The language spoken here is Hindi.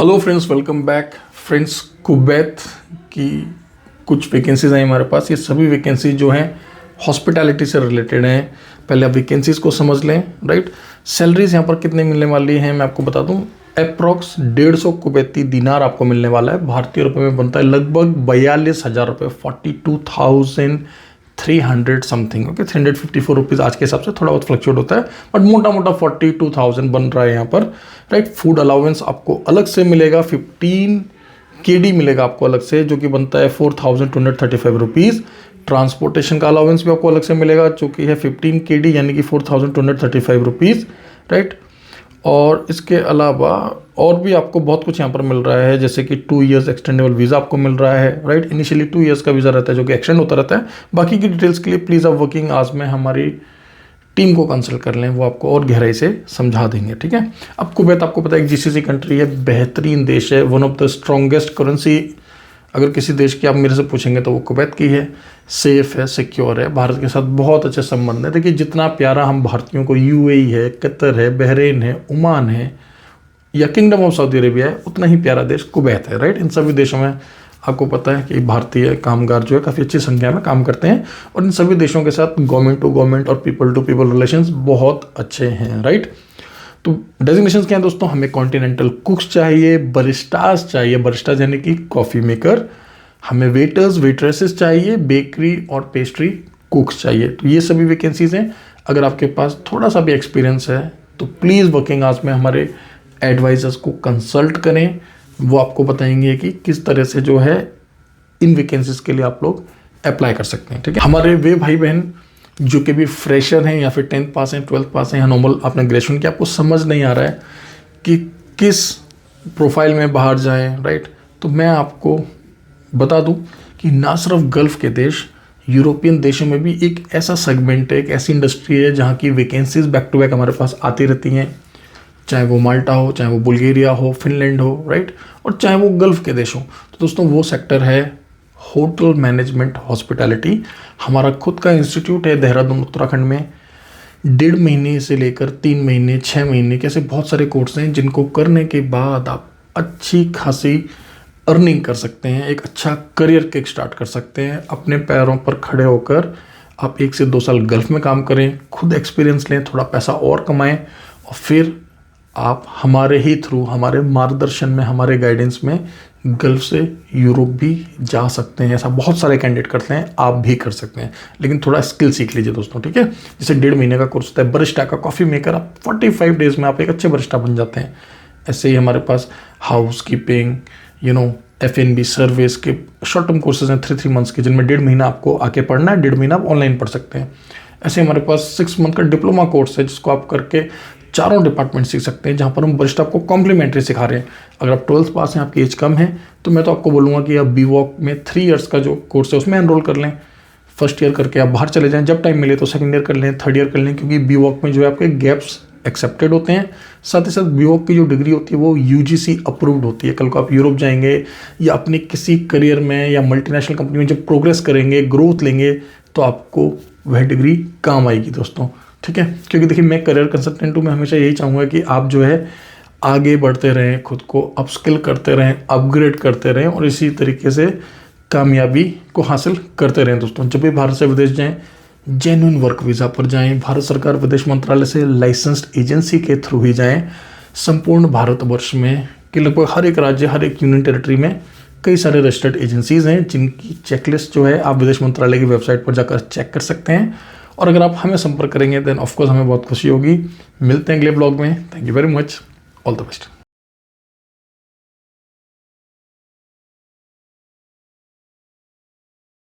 Hello friends, welcome back. Friends, Kuwait की कुछ वैकेंसीज हैं हमारे पास। ये सभी वैकेंसीज जो हैं हॉस्पिटैलिटी से रिलेटेड हैं। पहले आप वैकेंसीज को समझ लें, राइट। सैलरीज यहाँ पर कितने मिलने वाली हैं मैं आपको बता दूं। अप्रॉक्स 150 कुवैती दिनार आपको मिलने वाला है। भारतीय रुपए में बनता है लगभग 42,000 रुपये, 42,300 समथिंग। ओके, 354 रुपीज़ आज के हिसाब से, थोड़ा बहुत फ्लक्चुएट होता है, बट मोटा मोटा 42,000 बन रहा है यहाँ पर, राइट। फूड अलाउंस आपको अलग से मिलेगा, 15 KD मिलेगा आपको अलग से, जो कि बनता है 4,235 रुपीज़। ट्रांसपोर्टेशन का अलाउंस भी आपको अलग से मिलेगा, जो कि है 15 KD यानी कि 4,235 रुपीज़, राइट। और इसके अलावा और भी आपको बहुत कुछ यहाँ पर मिल रहा है, जैसे कि 2 इयर्स एक्सटेंडेबल वीज़ा आपको मिल रहा है, राइट। इनिशियली 2 इयर्स का वीज़ा रहता है जो कि एक्सटेंड होता रहता है। बाकी की डिटेल्स के लिए प्लीज़ आप वर्किंग आवर्स में हमारी टीम को कंसल्ट कर लें, वो आपको और गहराई से समझा देंगे, ठीक है। अब कुवैत आपको पता है एक GCC कंट्री है, बेहतरीन देश है, one of the strongest currency अगर किसी देश की आप मेरे से पूछेंगे तो वो कुवैत की है। सेफ है, सिक्योर है, भारत के साथ बहुत अच्छे संबंध है। देखिए, जितना प्यारा हम भारतीयों को UAE है, कतर है, बहरीन है, ओमान है या किंगडम ऑफ सऊदी अरेबिया है, उतना ही प्यारा देश कुवैत है, राइट। इन सभी देशों में आपको पता है कि भारतीय कामगार जो है काफ़ी अच्छी संख्या में काम करते हैं, और इन सभी देशों के साथ गवर्नमेंट टू गवर्नमेंट और पीपल टू पीपल रिलेशंस बहुत अच्छे हैं, राइट। तो डेजिग्नेशंस क्या हैं दोस्तों? हमें कॉन्टिनेंटल कुक्स चाहिए, बरिस्टास चाहिए, बरिस्टास यानी कि कॉफ़ी मेकर, हमें वेटर्स वेट्रेसेस चाहिए, बेकरी और पेस्ट्री कुक्स चाहिए। तो ये सभी वैकेंसीज हैं। अगर आपके पास थोड़ा सा भी एक्सपीरियंस है तो प्लीज़ वर्किंग आवर्स में हमारे एडवाइजर्स को कंसल्ट करें, वो आपको बताएंगे कि किस तरह से जो है इन वैकेंसीज के लिए आप लोग अप्लाई कर सकते हैं, ठीक है। हमारे वे भाई बहन जो कि भी फ्रेशर हैं या फिर 10th पास हैं, 12th पास हैं या नॉर्मल आपने ग्रेजुएशन किया, आपको समझ नहीं आ रहा है कि किस प्रोफाइल में बाहर जाएं, राइट। तो मैं आपको बता दूं कि ना सिर्फ गल्फ़ के देश, यूरोपियन देशों में भी एक ऐसा सेगमेंट है, एक ऐसी इंडस्ट्री है जहाँ की वैकेंसीज बैक टू बैक हमारे पास आती रहती हैं, चाहे वो माल्टा हो, चाहे वो बुल्गारिया हो, फिनलैंड हो, राइट, और चाहे वो गल्फ़ के देश हो। तो दोस्तों, वो सेक्टर है होटल मैनेजमेंट हॉस्पिटैलिटी। हमारा खुद का इंस्टीट्यूट है देहरादून उत्तराखंड में। 1.5 महीने से लेकर 3 महीने, 6 महीने के ऐसे बहुत सारे कोर्स हैं जिनको करने के बाद आप अच्छी खासी अर्निंग कर सकते हैं, एक अच्छा करियर किक स्टार्ट कर सकते हैं। अपने पैरों पर खड़े होकर आप 1 से 2 साल गल्फ़ में काम करें, खुद एक्सपीरियंस लें, थोड़ा पैसा और कमाएं, और फिर आप हमारे ही थ्रू, हमारे मार्गदर्शन में, हमारे गाइडेंस में गल्फ़ से यूरोप भी जा सकते हैं। ऐसा बहुत सारे कैंडिडेट करते हैं, आप भी कर सकते हैं, लेकिन थोड़ा स्किल सीख लीजिए दोस्तों, ठीक है। जैसे 1.5 महीने का कोर्स होता है बरिस्टा का, कॉफ़ी मेकर, आप 45 डेज़ में आप एक अच्छे बरिस्टा बन जाते हैं। ऐसे ही हमारे पास हाउस कीपिंग, FNB सर्विस के शॉर्ट टर्म कोर्सेज हैं 3 मंथ्स के, जिनमें 1.5 महीना आपको आके पढ़ना है, 1.5 महीना आप ऑनलाइन पढ़ सकते हैं। ऐसे हमारे पास 6 मंथ का डिप्लोमा कोर्स है, जिसको आप करके चारों डिपार्टमेंट सीख सकते हैं, जहाँ पर हम बरिस्टा आपको कॉम्प्लीमेंट्री सिखा रहे हैं। अगर आप 12th पास हैं, आपकी एज कम है, तो मैं तो आपको बोलूँगा कि आप BVOC में 3 इयर्स का जो कोर्स है उसमें एनरोल कर लें। फर्स्ट ईयर करके आप बाहर चले जाएं, जब टाइम मिले तो सेकंड ईयर कर लें, थर्ड ईयर कर लें, क्योंकि BVOC में जो है आपके गैप्स एक्सेप्टेड होते हैं। साथ ही साथ BVOC की जो डिग्री होती है वो UGC अप्रूव्ड होती है। कल को आप यूरोप जाएंगे या अपने किसी करियर में या मल्टीनेशनल कंपनी में जब प्रोग्रेस करेंगे, ग्रोथ लेंगे, तो आपको वह डिग्री काम आएगी दोस्तों, ठीक है। क्योंकि देखिए, मैं करियर कंसल्टेंट हूँ, मैं हमेशा यही चाहूँगा कि आप जो है आगे बढ़ते रहें, खुद को अपस्किल करते रहें, अपग्रेड करते रहें, और इसी तरीके से कामयाबी को हासिल करते रहें दोस्तों। जब भी भारत से विदेश जाएं, जेन्युइन वर्क वीज़ा पर जाएं, भारत सरकार विदेश मंत्रालय से लाइसेंस्ड एजेंसी के थ्रू ही जाएं। संपूर्ण भारतवर्ष में कि लगभग हर एक राज्य, हर एक यूनियन टेरिटरी में कई सारे रजिस्टर्ड एजेंसीज़ हैं, जिनकी चेकलिस्ट जो है आप विदेश मंत्रालय की वेबसाइट पर जाकर चेक कर सकते हैं। और अगर आप हमें संपर्क करेंगे देन ऑफकोर्स हमें बहुत खुशी होगी। मिलते हैं अगले ब्लॉग में। Thank you very much, all the best.